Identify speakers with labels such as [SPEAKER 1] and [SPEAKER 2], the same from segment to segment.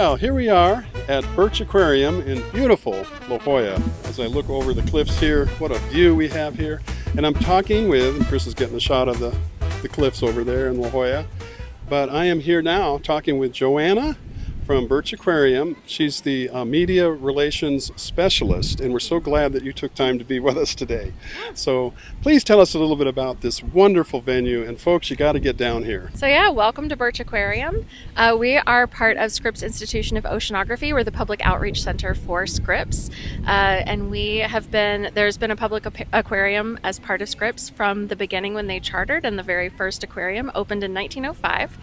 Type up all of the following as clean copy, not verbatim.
[SPEAKER 1] Well, here we are at Birch Aquarium in beautiful La Jolla. As I look over the cliffs here, what a view we have here. And I'm talking with, and Chris is getting a shot of the cliffs over there in La Jolla. But I am here now talking with Joanna from Birch Aquarium. She's the media relations specialist, and we're so glad that you took time to be with us today. So please tell us a little bit about this wonderful venue, and folks, you got to get down here.
[SPEAKER 2] So yeah, welcome to Birch Aquarium. We are part of Scripps Institution of Oceanography. We're the public outreach center for Scripps, and there's been a public aquarium as part of Scripps from the beginning when they chartered, and the very first aquarium opened in 1905.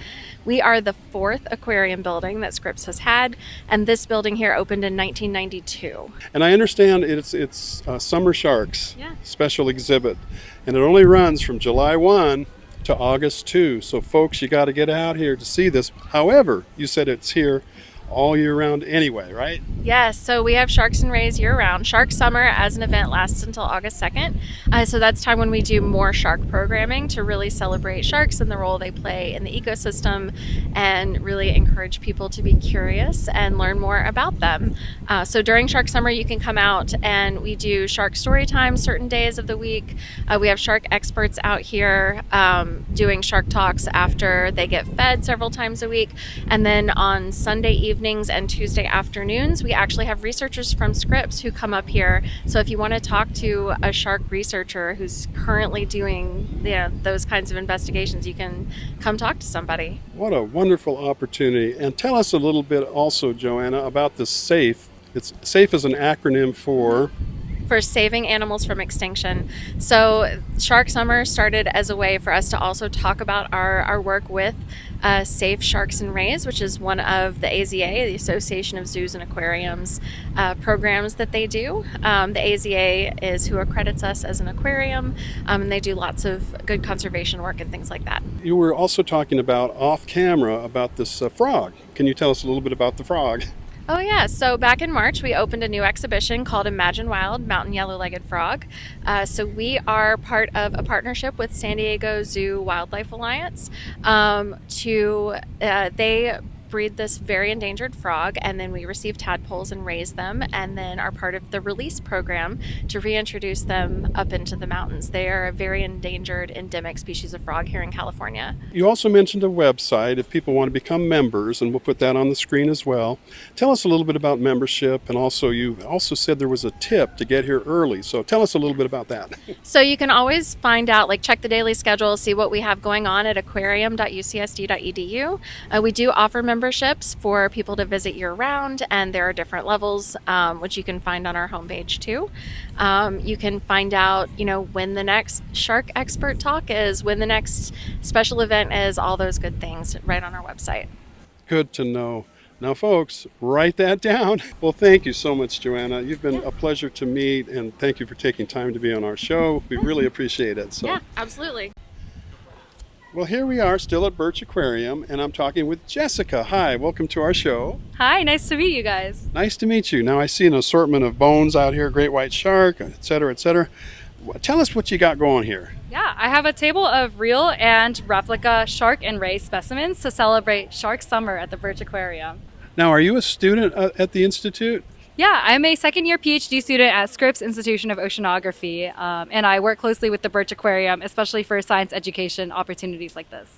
[SPEAKER 2] We are the fourth aquarium building that Scripps has had, and this building here opened in 1992.
[SPEAKER 1] And I understand it's Summer Sharks
[SPEAKER 2] Yeah.
[SPEAKER 1] special exhibit, and it only runs from July 1 to August 2. So folks, you got to get out here to see this. However, you said it's here all year round anyway, right?
[SPEAKER 2] Yes, so we have Sharks and Rays year-round. Shark Summer as an event lasts until August 2nd. So that's time when we do more shark programming to really celebrate sharks and the role they play in the ecosystem and really encourage people to be curious and learn more about them. So during Shark Summer, you can come out and we do shark story time certain days of the week. We have shark experts out here doing shark talks after they get fed several times a week. And then on Sunday evenings and Tuesday afternoons, we actually have researchers from Scripps who come up here. So if you want to talk to a shark researcher who's currently doing those kinds of investigations, you can come talk to somebody.
[SPEAKER 1] What a wonderful opportunity. And tell us a little bit also, Joanna, about the SAFE. SAFE is an acronym for
[SPEAKER 2] Saving Animals from Extinction. So Shark Summer started as a way for us to also talk about our work with Save Sharks and Rays, which is one of the AZA, the Association of Zoos and Aquariums, programs that they do. The AZA is who accredits us as an aquarium, and they do lots of good conservation work and things like that.
[SPEAKER 1] You were also talking about off camera about this frog. Can you tell us a little bit about the frog?
[SPEAKER 2] Oh yeah, so back in March we opened a new exhibition called Imagine Wild Mountain Yellow-Legged Frog. So we are part of a partnership with San Diego Zoo Wildlife Alliance. They breed this very endangered frog, and then we receive tadpoles and raise them, and then are part of the release program to reintroduce them up into the mountains. They are a very endangered endemic species of frog here in California.
[SPEAKER 1] You also mentioned a website if people want to become members, and we'll put that on the screen as well. Tell us a little bit about membership, and also you also said there was a tip to get here early, so tell us a little bit about that.
[SPEAKER 2] So you can always find out, check the daily schedule, see what we have going on at aquarium.ucsd.edu. We do offer memberships for people to visit year-round, and there are different levels, which you can find on our homepage too. You can find out, when the next shark expert talk is, when the next special event is, all those good things right on our website.
[SPEAKER 1] Good to know. Now, folks, write that down. Well, thank you so much, Joanna. You've been a pleasure to meet, and thank you for taking time to be on our show. We really appreciate it. So.
[SPEAKER 2] Yeah, absolutely.
[SPEAKER 1] Well, here we are still at Birch Aquarium, and I'm talking with Jessica. Hi, welcome to our show.
[SPEAKER 3] Hi, nice to meet you guys.
[SPEAKER 1] Nice to meet you. Now I see an assortment of bones out here, great white shark, et cetera, et cetera. Tell us what you got going here.
[SPEAKER 3] Yeah, I have a table of real and replica shark and ray specimens to celebrate Shark Summer at the Birch Aquarium.
[SPEAKER 1] Now, are you a student at the Institute?
[SPEAKER 3] Yeah, I'm a second-year PhD student at Scripps Institution of Oceanography, and I work closely with the Birch Aquarium, especially for science education opportunities like this.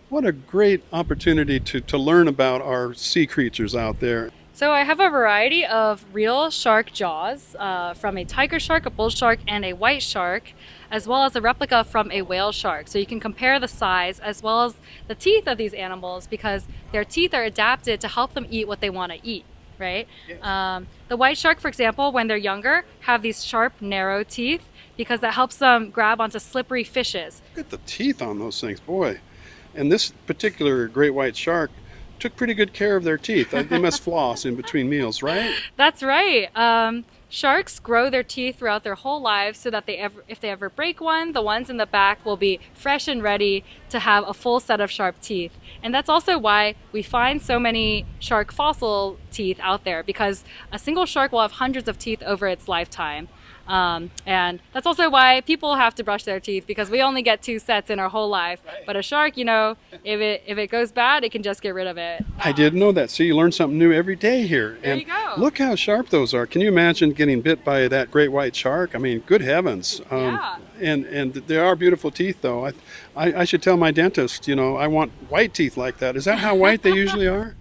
[SPEAKER 1] What a great opportunity to learn about our sea creatures out there.
[SPEAKER 3] So I have a variety of real shark jaws from a tiger shark, a bull shark, and a white shark, as well as a replica from a whale shark. So you can compare the size as well as the teeth of these animals because their teeth are adapted to help them eat what they want to eat. Right? Yes. The white shark, for example, when they're younger, have these sharp, narrow teeth because that helps them grab onto slippery fishes.
[SPEAKER 1] Look at the teeth on those things, boy. And this particular great white shark took pretty good care of their teeth. They must floss in between meals, right?
[SPEAKER 3] That's right. Sharks grow their teeth throughout their whole lives so that if they ever break one, the ones in the back will be fresh and ready to have a full set of sharp teeth. And that's also why we find so many shark fossil teeth out there, because a single shark will have hundreds of teeth over its lifetime. And that's also why people have to brush their teeth, because we only get 2 sets in our whole life. But a shark, you know, if it goes bad, it can just get rid of it.
[SPEAKER 1] I didn't know that. See, you learn something new every day here.
[SPEAKER 3] There
[SPEAKER 1] And
[SPEAKER 3] you go.
[SPEAKER 1] look how sharp those are. Can you imagine getting bit by that great white shark? I mean, good heavens.
[SPEAKER 3] Yeah.
[SPEAKER 1] And they are beautiful teeth, though. I should tell my dentist, you know, I want white teeth like that. Is that how white they usually are?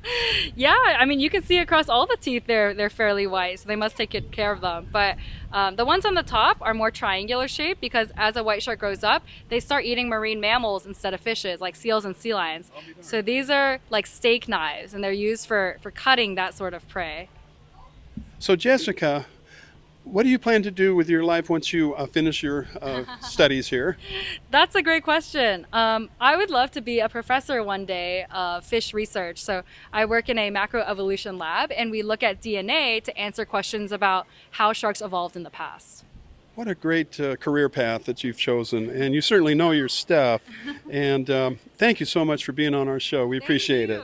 [SPEAKER 3] Yeah, I mean, you can see across all the teeth they're fairly white, so they must take good care of them. But the ones on the top are more triangular shaped, because as a white shark grows up, they start eating marine mammals instead of fishes, like seals and sea lions. So these are like steak knives, and they're used for cutting that sort of prey.
[SPEAKER 1] So, Jessica, what do you plan to do with your life once you finish your studies here?
[SPEAKER 3] That's a great question. I would love to be a professor one day of fish research. So I work in a macroevolution lab, and we look at DNA to answer questions about how sharks evolved in the past.
[SPEAKER 1] What a great career path that you've chosen, and you certainly know your stuff. And thank you so much for being on our show. We appreciate it.